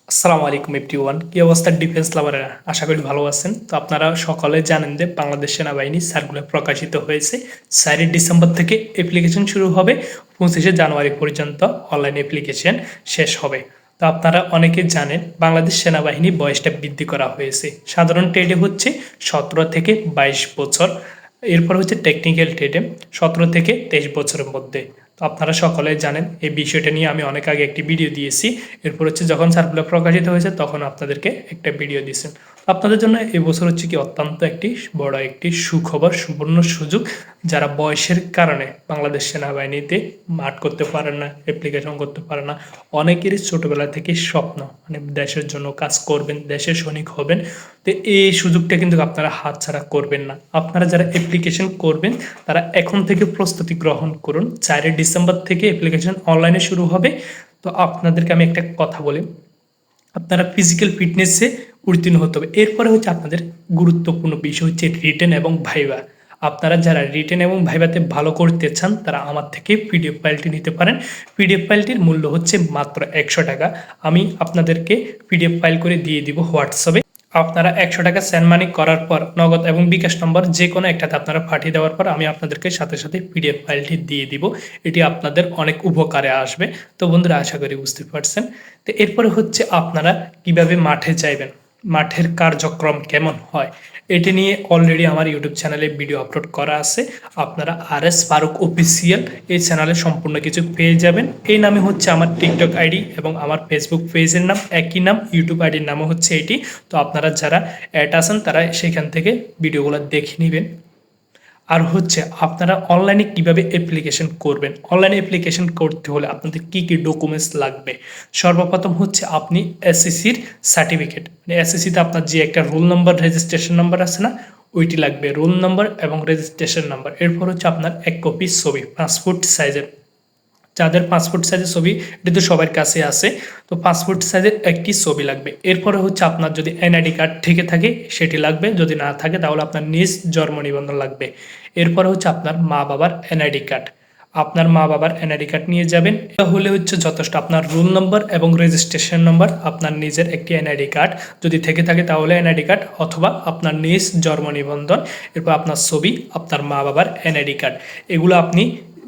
আসসালামু আলাইকুম এভরিওয়ান, কি অবস্থা ডিফেন্স লাভারেরা? আশা করি ভালো আছেন। তো আপনারা সকলে জানেন যে বাংলাদেশ সেনাবাহিনী সার্কুলার প্রকাশিত হয়েছে। 4 ডিসেম্বর থেকে অ্যাপ্লিকেশন শুরু হবে, 25 জানুয়ারি পর্যন্ত অনলাইন অ্যাপ্লিকেশন শেষ হবে। তো আপনারা অনেকে জানেন বাংলাদেশ সেনাবাহিনী বয়সটা বৃদ্ধি করা হয়েছে। সাধারণ ট্রেডে হচ্ছে 17 থেকে 22 বছর, এরপর হচ্ছে টেকনিক্যাল ট্রেডে 17 থেকে 23 বছরের মধ্যে। তো আপনারা সকলে জানেন এই বিষয়টা নিয়ে আমি অনেক আগে একটি ভিডিও দিয়েছি। এরপর হচ্ছে যখন সার্কুলার প্রকাশিত হয়েছে তখন আপনাদেরকে একটা ভিডিও দিয়েছেন। আপনাদের জন্য এই বছর হচ্ছে কি অত্যন্ত একটি বড় একটি সুখবর, সুবর্ণ সুযোগ। যারা বয়সের কারণে বাংলাদেশ সেনাবাহিনীতে মাঠ করতে পারেন না, অ্যাপ্লিকেশন করতে পারে না, অনেকেরই ছোটোবেলা থেকে স্বপ্ন মানে দেশের জন্য কাজ করবেন, দেশের সৈনিক হবেন। তো এই সুযোগটা কিন্তু আপনারা হাতছাড়া করবেন না। আপনারা যারা অ্যাপ্লিকেশন করবেন তারা এখন থেকে প্রস্তুতি গ্রহণ করুন। 4 ডিসেম্বর থেকে অ্যাপ্লিকেশন অনলাইনে শুরু হবে। তো আপনাদেরকে আমি একটা কথা বলি, আপনারা ফিজিক্যাল ফিটনেসে উত্তীর্ণ হতে হবে। এরপরে হচ্ছে আপনাদের গুরুত্বপূর্ণ বিষয় হচ্ছে রিটেন এবং ভাইভা। আপনারা যারা রিটেন এবং ভাইভাতে ভালো করতে চান তারা আমার থেকে পিডিএফ ফাইলটি নিতে পারেন। পিডিএফ ফাইলটির মূল্য হচ্ছে মাত্র 100 টাকা। আমি আপনাদেরকে পিডিএফ ফাইল করে দিয়ে দিব হোয়াটসঅ্যাপে। আপনারা 100 টাকা সেন্ড মানি করার পর নগদ এবং বিকাশ নম্বর যে কোনো একটাতে আপনারা পাঠিয়ে দেওয়ার পর আমি আপনাদেরকে সাথে সাথে পিডিএফ ফাইলটি দিয়ে দিব। এটি আপনাদের অনেক উপকারে আসবে। তো বন্ধুরা, আশা করি বুঝতে পারছেন। তো এরপরে হচ্ছে আপনারা কিভাবে মাঠে যাইবেন, মাঠের কার্যক্রম কেমন হয়, এটি নিয়ে অলরেডি আমার ইউটিউব চ্যানেলে ভিডিও আপলোড করা আছে। আপনারা RS ফারুক অফিসিয়াল এই চ্যানেলে সম্পূর্ণ কিছু পেয়ে যাবেন। এই নামে হচ্ছে আমার টিকটক আইডি এবং আমার ফেসবুক পেজের নাম একই নাম, ইউটিউব আইডির নামও হচ্ছে এটি। তো আপনারা যারা অ্যাড আছেন তারা সেখান থেকে ভিডিওগুলো দেখে নেবেন। আর হচ্ছে আপনারা অনলাইনে কিভাবে অ্যাপ্লিকেশন করবেন, অনলাইনে অ্যাপ্লিকেশন করতে হলে আপনাদের কি কি ডকুমেন্টস লাগবে। সর্বপ্রথম হচ্ছে আপনি এসএসসির সার্টিফিকেট, মানে এসএসসিতে আপনার যে একটা রোল নাম্বার রেজিস্ট্রেশন নাম্বার আছে না, ওইটি লাগবে, রোল নাম্বার এবং রেজিস্ট্রেশন নাম্বার। এরপর হচ্ছে আপনার 1 কপি ছবি, পাসপোর্ট সাইজের। যাদের পাসপোর্ট সাইজের ছবি, এটি তো সবার কাছে আছে, তো পাসপোর্ট সাইজের একটি ছবি লাগবে। এরপরে হচ্ছে আপনার যদি এনআইডি কার্ড থেকে থাকে সেটি লাগবে, যদি না থাকে তাহলে আপনার নিজ জন্ম নিবন্ধন লাগবে। এরপরে হচ্ছে আপনার মা বাবার এনআইডি কার্ড, আপনার মা বাবার এনআইডি কার্ড নিয়ে যাবেন। তাহলে হচ্ছে যথেষ্ট। আপনার রোল নম্বর এবং রেজিস্ট্রেশন নম্বর, আপনার নিজের একটি এনআইডি কার্ড যদি থেকে থাকে তাহলে এনআইডি কার্ড, অথবা আপনার নিজ জন্ম নিবন্ধন, এরপর আপনার ছবি, আপনার মা বাবার এনআইডি কার্ড, এগুলো আপনি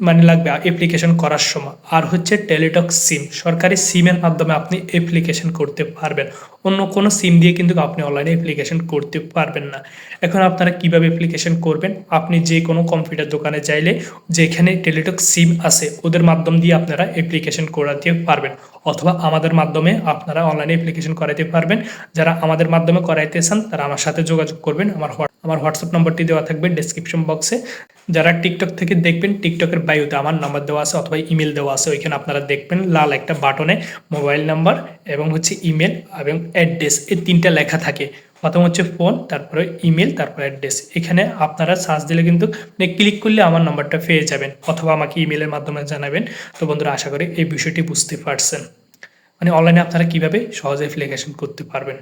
মানে লাগবে অ্যাপ্লিকেশন করার সময়। আর হচ্ছে টেলিটক সিম, সরকারি সিমের মাধ্যমে আপনি অ্যাপ্লিকেশন করতে পারবেন। অন্য কোনো সিম দিয়ে কিন্তু আপনি অনলাইনে অ্যাপ্লিকেশন করতে পারবেন না। এখন আপনারা কিভাবে অ্যাপ্লিকেশন করবেন, আপনি যে কোনো কম্পিউটার দোকানে চাইলে যেখানে টেলিটক সিম আছে ওদের মাধ্যম দিয়ে আপনারা অ্যাপ্লিকেশন করাতে পারবেন, অথবা আমাদের মাধ্যমে আপনারা অনলাইনে অ্যাপ্লিকেশন করাতে পারবেন। যারা আমাদের মাধ্যমে করাইতে চান তারা আমার সাথে যোগাযোগ করবেন। আমার হোয়াটসঅ্যাপ নম্বরটি দেওয়া থাকবে ডেসক্রিপশন বক্সে। যারা টিকটক থেকে দেখবেন, টিকটকের বায়োতে আমার নাম্বার দেওয়া আছে অথবা ইমেল দেওয়া আছে, ওইখানে আপনারা দেখবেন লাল একটা বাটনে মোবাইল নাম্বার এবং হচ্ছে ইমেল এবং অ্যাড্রেস, এই 3টা লেখা থাকে। প্রথম হচ্ছে ফোন, তারপরে ইমেল, তারপরে অ্যাড্রেস। এখানে আপনারা সার্চ দিলে কিন্তু ক্লিক করলে আমার নাম্বারটা পেয়ে যাবেন, অথবা আমাকে ইমেলের মাধ্যমে জানাবেন। তো বন্ধুরা, আশা করি এই বিষয়টি বুঝতে পারছেন, মানে অনলাইনে আপনারা কিভাবে সহজে অ্যাপ্লিকেশন করতে পারবেন।